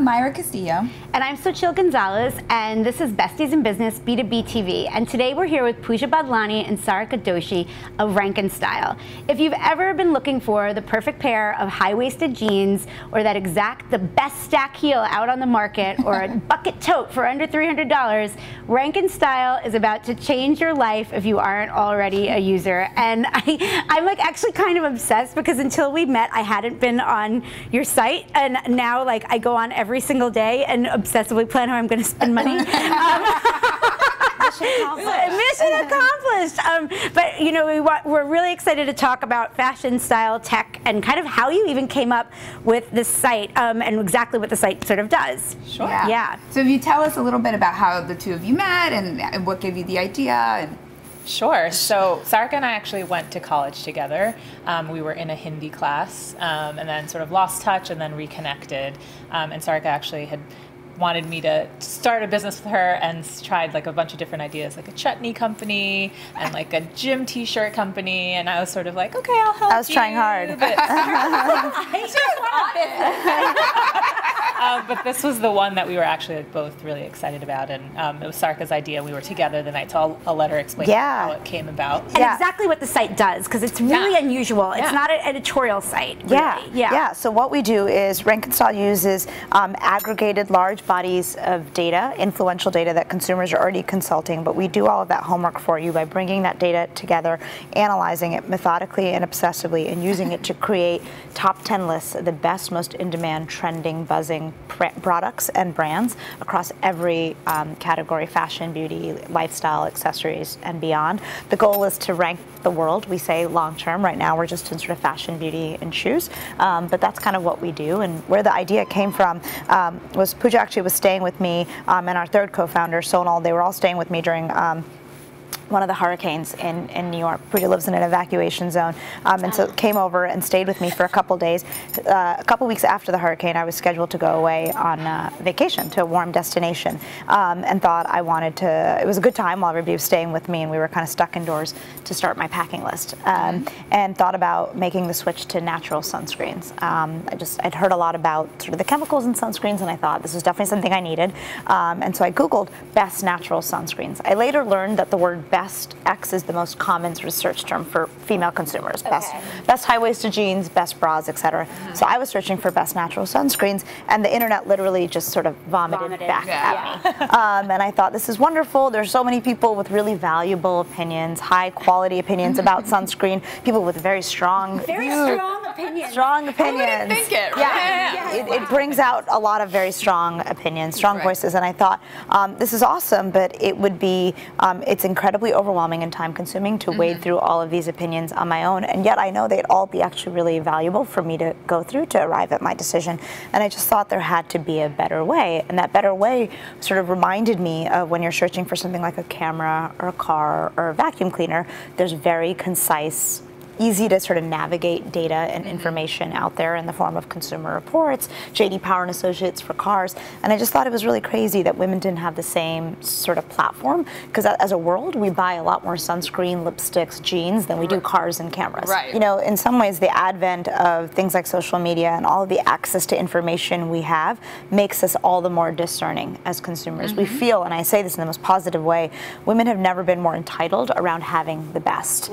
Myra Castillo. And I'm Xochitl Gonzalez, and this is Besties in Business B2B TV. And today we're here with Pooja Badlani and Sarika Doshi of Rank & Style. If you've ever been looking for the perfect pair of high-waisted jeans, or the best stack heel out on the market, or a bucket tote for under $300, Rank & Style is about to change your life if you aren't already a user. And I'm like actually kind of obsessed, because until we met, I hadn't been on your site, and now like I go on every single day and obsessively plan how I'm going to spend money. Mission accomplished. But you know, we're really excited to talk about fashion, style, tech, and kind of how you even came up with this site, and exactly what the site sort of does. Sure. Yeah. So if you tell us a little bit about how the two of you met and what gave you the idea. And Sure. So Sarika and I actually went to college together. We were in a Hindi class, and then sort of lost touch and then reconnected. And Sarika actually had wanted me to start a business with her, and tried like a bunch of different ideas, like a chutney company and like a gym t-shirt company. And I was sort of like, okay, I'll help you. I was trying hard. But this was the one that we were actually both really excited about, and it was Sarika's idea. We were together the night, so I'll let her explain how it came about. And exactly what the site does, because it's really unusual. It's not an editorial site. Really. Yeah. So what we do is Rank & Style uses aggregated large bodies of data, influential data that consumers are already consulting, but we do all of that homework for you by bringing that data together, analyzing it methodically and obsessively, and using it to create top 10 lists of the best, most in-demand, trending, buzzing products and brands across every category: fashion, beauty, lifestyle, accessories, and beyond. The goal is to rank the world. We say long-term. Right now we're just in sort of fashion, beauty, and shoes, but that's kind of what we do. And where the idea came from was Pooja actually was staying with me, and our third co-founder, Sonal. They were all staying with me during one of the hurricanes in New York. Pooja lives in an evacuation zone, and so came over and stayed with me for a couple days. A couple weeks after the hurricane, I was scheduled to go away on vacation to a warm destination, and thought I wanted to, it was a good time while everybody was staying with me and we were kind of stuck indoors, to start my packing list, and thought about making the switch to natural sunscreens. I'd heard a lot about sort of the chemicals in sunscreens, and I thought this was definitely something I needed, and so I Googled best natural sunscreens. I later learned that the word Best X is the most common sort of search term for female consumers. Best high-waisted jeans, best bras, etc. So I was searching for best natural sunscreens, and the internet literally just sort of vomited back at me. And I thought, this is wonderful. There's so many people with really valuable opinions, high-quality opinions about sunscreen. People with very strong opinions. Strong opinions. I wouldn't think it, right? It brings out a lot of very strong opinions, strong voices, and I thought, this is awesome, but it would be, it's incredibly overwhelming and time-consuming to wade through all of these opinions on my own, and yet I know they'd all be actually really valuable for me to go through to arrive at my decision. And I just thought there had to be a better way, and that better way sort of reminded me of when you're searching for something like a camera or a car or a vacuum cleaner. There's very concise, easy to sort of navigate data and information out there in the form of consumer reports, J.D. Power and Associates for cars, and I just thought it was really crazy that women didn't have the same sort of platform, because as a world we buy a lot more sunscreen, lipsticks, jeans than we do cars and cameras. You know, in some ways the advent of things like social media and all of the access to information we have makes us all the more discerning as consumers. We feel, and I say this in the most positive way, women have never been more entitled around having the best,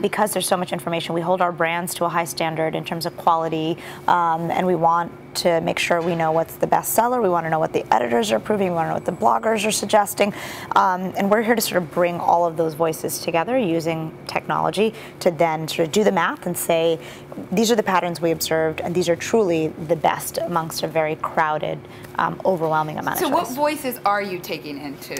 because there's so much information. We hold our brands to a high standard in terms of quality, and we want to make sure we know what's the best seller. We want to know what the editors are approving. We want to know what the bloggers are suggesting, and we're here to sort of bring all of those voices together using technology to then sort of do the math and say, these are the patterns we observed, and these are truly the best amongst a very crowded, overwhelming amount of choice. So what voices are you taking into?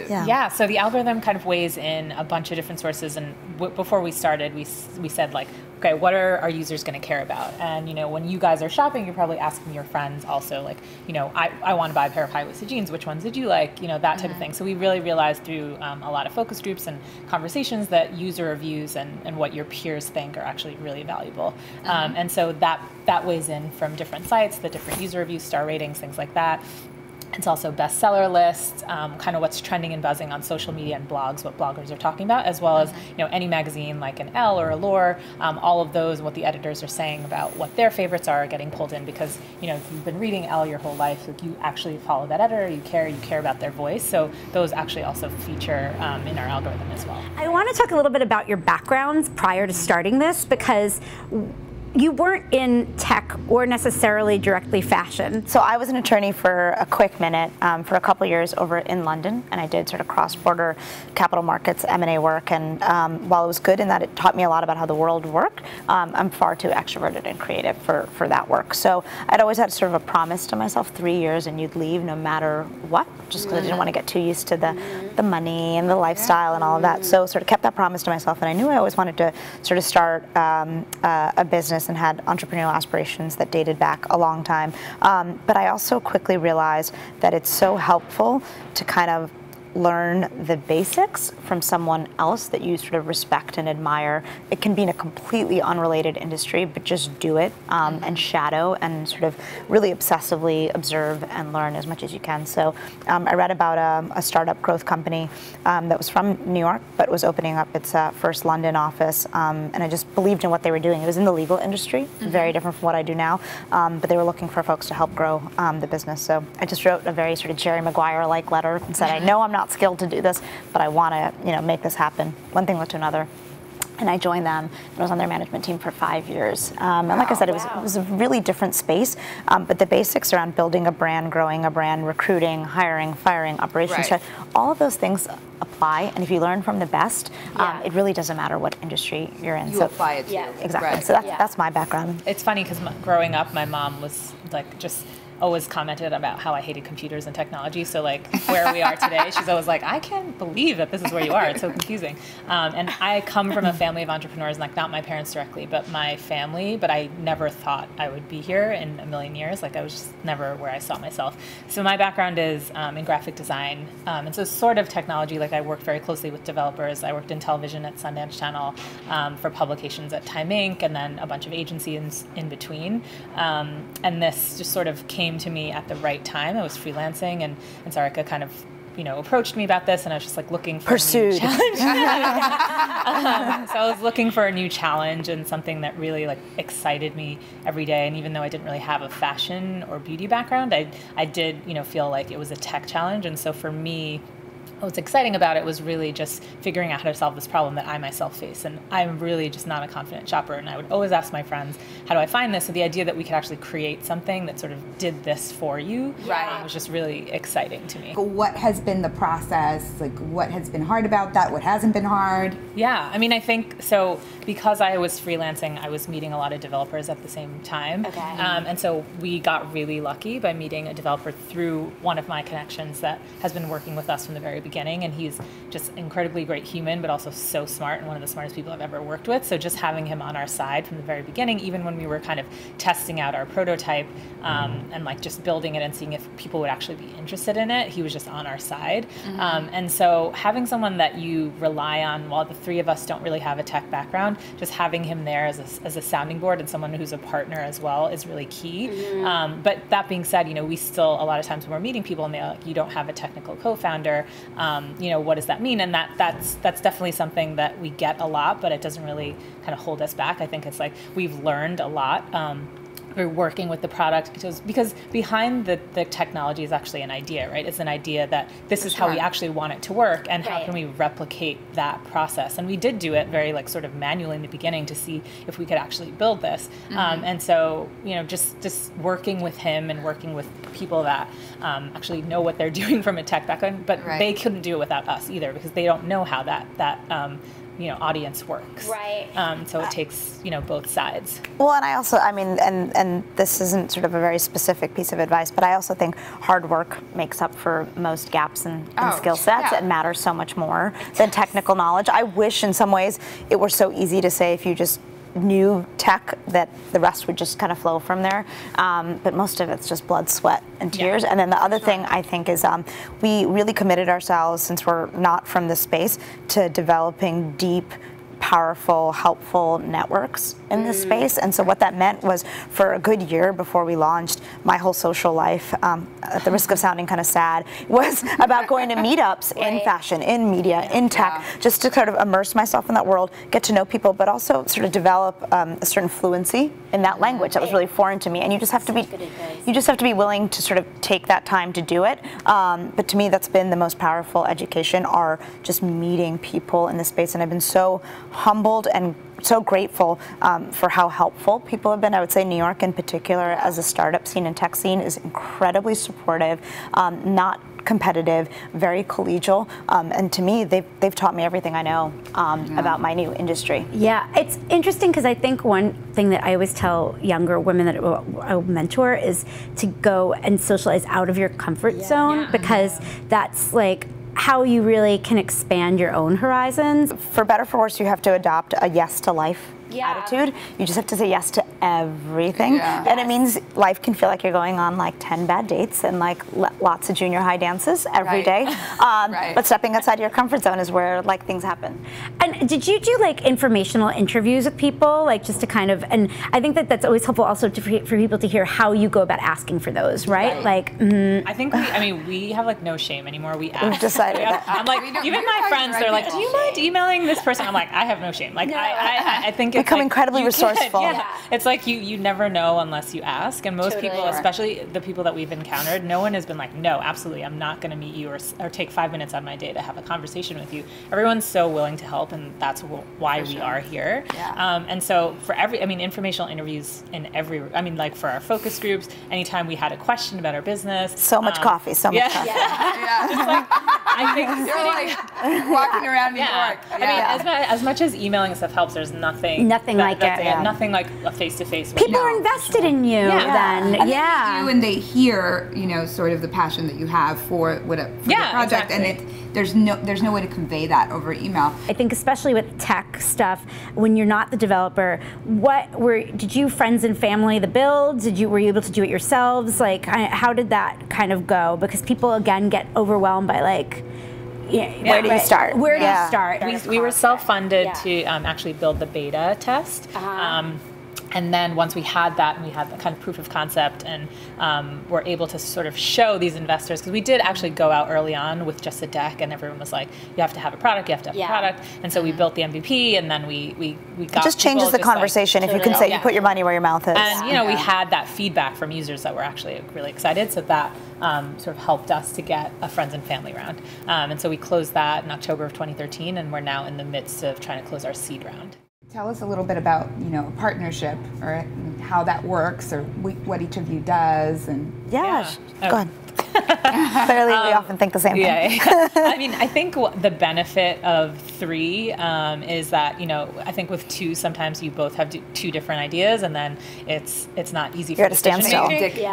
So the algorithm kind of weighs in a bunch of different sources, and before we started, we said, like, okay, what are our users going to care about? And, you know, when you guys are shopping, you're probably asking your friends also, like, you know, I want to buy a pair of high-waisted jeans. Which ones did you like? You know, that type of thing. So we really realized through a lot of focus groups and conversations that user reviews and what your peers think are actually really valuable. And so that weighs in from different sites, the different user reviews, star ratings, things like that. It's also bestseller lists, kind of what's trending and buzzing on social media and blogs, what bloggers are talking about, as well as any magazine like an Elle or a Lore, all of those, what the editors are saying about what their favorites are getting pulled in, because if you've been reading Elle your whole life, like, you actually follow that editor, you care about their voice, so those actually also feature in our algorithm as well. I want to talk a little bit about your backgrounds prior to starting this, because you weren't in tech or necessarily directly fashion. So I was an attorney for a quick minute, for a couple years over in London, and I did sort of cross-border capital markets M&A work, and while it was good in that it taught me a lot about how the world worked, I'm far too extroverted and creative for that work. So I'd always had sort of a promise to myself, 3 years and you'd leave no matter what, just because I didn't want to get too used to the money and the lifestyle and all of that. So sort of kept that promise to myself, and I knew I always wanted to sort of start a business and had entrepreneurial aspirations that dated back a long time. But I also quickly realized that it's so helpful to kind of learn the basics from someone else that you sort of respect and admire. It can be in a completely unrelated industry, but just do it and shadow and sort of really obsessively observe and learn as much as you can. So I read about a startup growth company that was from New York, but was opening up its first London office, and I just believed in what they were doing. It was in the legal industry, very different from what I do now, but they were looking for folks to help grow the business. So I just wrote a very sort of Jerry Maguire-like letter and said, I know I'm not skilled to do this, but I want to make this happen. One thing led to another. And I joined them and was on their management team for 5 years. And like I said, it was a really different space, but the basics around building a brand, growing a brand, recruiting, hiring, firing, operations, all of those things apply. And if you learn from the best, it really doesn't matter what industry you're in. You apply it to. Yeah, exactly. So that's my background. It's funny because growing up, my mom was like just always commented about how I hated computers and technology. So like where we are today, she's always like, I can't believe that this is where you are. It's so confusing. And I come from a family of entrepreneurs, like not my parents directly, but my family. But I never thought I would be here in a million years. Like I was just never where I saw myself. So my background is in graphic design. And so sort of technology, like I worked very closely with developers. I worked in television at Sundance Channel, for publications at Time Inc., and then a bunch of agencies in between. And this just sort of came to me at the right time. I was freelancing, and Sarika kind of approached me about this, and I was just like looking for a new challenge. So I was looking for a new challenge and something that really like excited me every day. And even though I didn't really have a fashion or beauty background, I did feel like it was a tech challenge. And so for me, what's exciting about it was really just figuring out how to solve this problem that I myself face. And I'm really just not a confident shopper. And I would always ask my friends, how do I find this? So the idea that we could actually create something that sort of did this for you was just really exciting to me. What has been the process? Like what has been hard about that? What hasn't been hard? Yeah, I mean, I think, so because I was freelancing, I was meeting a lot of developers at the same time. Okay. And so we got really lucky by meeting a developer through one of my connections that has been working with us from the very beginning, and he's just incredibly great human, but also so smart and one of the smartest people I've ever worked with. So just having him on our side from the very beginning, even when we were kind of testing out our prototype and like just building it and seeing if people would actually be interested in it, he was just on our side. And so having someone that you rely on, while the three of us don't really have a tech background, just having him there as a sounding board and someone who's a partner as well is really key. But that being said, we still, a lot of times when we're meeting people and they're like, you don't have a technical co-founder, what does that mean? And that's definitely something that we get a lot, but it doesn't really kind of hold us back. I think it's like we've learned a lot. We're working with the product because behind the technology is actually an idea, right? It's an idea that this is how we actually want it to work, and how can we replicate that process? And we did do it very like sort of manually in the beginning to see if we could actually build this. And so, just working with him and working with people that actually know what they're doing from a tech background, but they couldn't do it without us either, because they don't know how that audience works. Right. So it takes, both sides. Well, and I also, and this isn't sort of a very specific piece of advice, but I also think hard work makes up for most gaps in skill sets. It matters so much more than technical knowledge. I wish in some ways it were so easy to say if you just knew tech that the rest would just kind of flow from there, but most of it's just blood, sweat, and tears. And then the other thing I think is we really committed ourselves, since we're not from this space, to developing deep, powerful, helpful networks in this space. And so what that meant was, for a good year before we launched, my whole social life, at the risk of sounding kind of sad, was about going to meetups in fashion, in media, in tech, just to sort of immerse myself in that world, get to know people, but also sort of develop a certain fluency in that language that was really foreign to me. And you just have to be willing to sort of take that time to do it. But to me, that's been the most powerful education, are just meeting people in this space. And I've been so humbled and so grateful for how helpful people have been. I would say New York in particular, as a startup scene and tech scene, is incredibly supportive, not competitive, very collegial, and to me, they've taught me everything I know about my new industry. Yeah, it's interesting because I think one thing that I always tell younger women that I mentor is to go and socialize out of your comfort zone, because that's like how you really can expand your own horizons. For better or for worse, you have to adopt a yes to life attitude. You just have to say yes to everything. And it means life can feel like you're going on like 10 bad dates and like lots of junior high dances every day. But stepping outside your comfort zone is where like things happen. And did you do like informational interviews with people, like just to kind of, and I think that that's always helpful also for people to hear how you go about asking for those, right? Like, I think we have like no shame anymore. We ask. We've decided that. I'm like, even my friends, they're like, do you mind emailing this person? I'm like, I have no shame. Like, I think it's become like, incredibly resourceful. It's like you never know unless you ask. And most people, especially the people that we've encountered, no one has been like, no, absolutely, I'm not going to meet you or take 5 minutes out of my day to have a conversation with you. Everyone's so willing to help, and that's why we are here. And so for informational interviews in like for our focus groups, anytime we had a question about our business. So much coffee, so much coffee. Just like, I think you're like walking around New York. I mean, as much as emailing and stuff helps, there's nothing like nothing like a face-to-face. People are invested in you then. And they do, and they hear, sort of the passion that you have for the project, and there's no way to convey that over email. I think especially with tech stuff, when you're not the developer, did you friends and family the builds? Were you able to do it yourselves? Like, how did that kind of go? Because people again get overwhelmed by like, where do you start? Where do you start? We were self-funded to actually build the beta test. And then once we had that, and we had the kind of proof of concept, and were able to sort of show these investors, because we did actually go out early on with just a deck, and everyone was like, you have to have a product, you have to have a product. And so we built the MVP, and then we got it just changes the conversation if you can say you put your money where your mouth is. And we had that feedback from users that were actually really excited, so that sort of helped us to get a friends and family round. And so we closed that in October of 2013, and we're now in the midst of trying to close our seed round. Tell us a little bit about, a partnership, or how that works, or what each of you does, and go ahead. Clearly, we often think the same thing. I mean, I think the benefit of 3 is that, I think with 2, sometimes you both have 2 different ideas, and then it's not easy for decision making.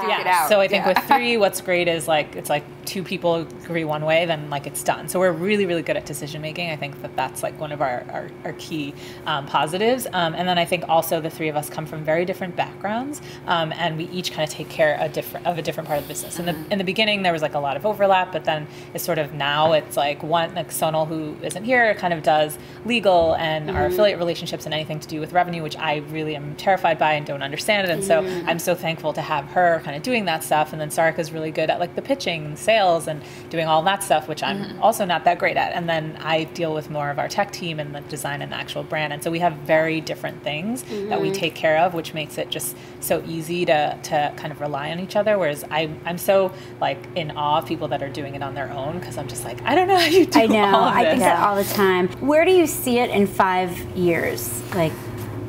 So I think with 3, what's great is like it's like 2 people agree one way, then like it's done. So we're really, really good at decision making. I think that's like one of our key positives. And then I think also the 3 of us come from very different backgrounds, and we each kind of take care of a different part of the business. In the beginning, there was like a lot of overlap, but then it's sort of now it's like Sonal, who isn't here, kind of does legal and our affiliate relationships and anything to do with revenue, which I really am terrified by and don't understand it. And so I'm so thankful to have her kind of doing that stuff. And then Sarika's really good at like the pitching and sales and doing all that stuff, which I'm also not that great at. And then I deal with more of our tech team and the design and the actual brand. And so we have very different things that we take care of, which makes it just so easy to kind of rely on each other. Whereas I'm so like in awe of people that are doing it on their own, because I'm just like, I don't know how you do all of this. I think that all the time. Where do you see it in 5 years? Like,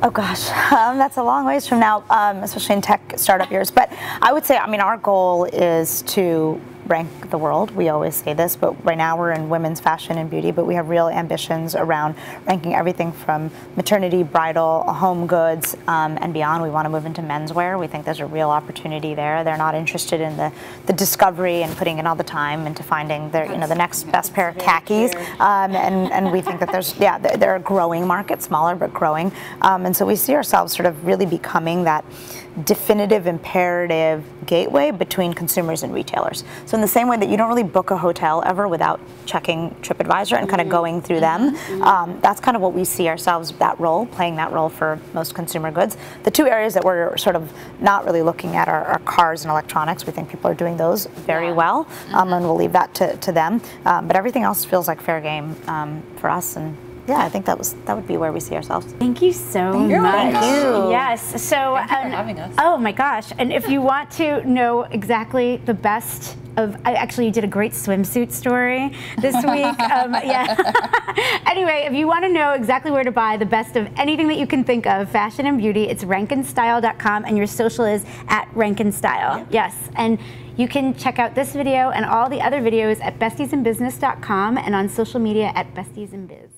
oh gosh, that's a long ways from now, especially in tech startup years. But I would say, our goal is to rank the world. We always say this, but right now we're in women's fashion and beauty, but we have real ambitions around ranking everything from maternity, bridal, home goods, and beyond. We want to move into menswear. We think there's a real opportunity there. They're not interested in the discovery and putting in all the time into finding their, the next best pair of khakis. And we think that they're a growing market, smaller but growing. And so we see ourselves sort of really becoming that definitive, imperative gateway between consumers and retailers. So in the same way that you don't really book a hotel ever without checking TripAdvisor and kind of going through them, that's kind of what we see ourselves, playing that role for most consumer goods. The two areas that we're sort of not really looking at are cars and electronics. We think people are doing those very well, and we'll leave that to them. But everything else feels like fair game for us, and yeah, I think that would be where we see ourselves. Thank you so much. Thank you. Yes. So thank you for having us. Oh my gosh! And if you want to know exactly the best of, actually, you did a great swimsuit story this week. Anyway, if you want to know exactly where to buy the best of anything that you can think of, fashion and beauty, it's rankinstyle.com, and your social is @rankinstyle. Yes, and you can check out this video and all the other videos at bestiesinbusiness.com and on social media at bestiesinbiz.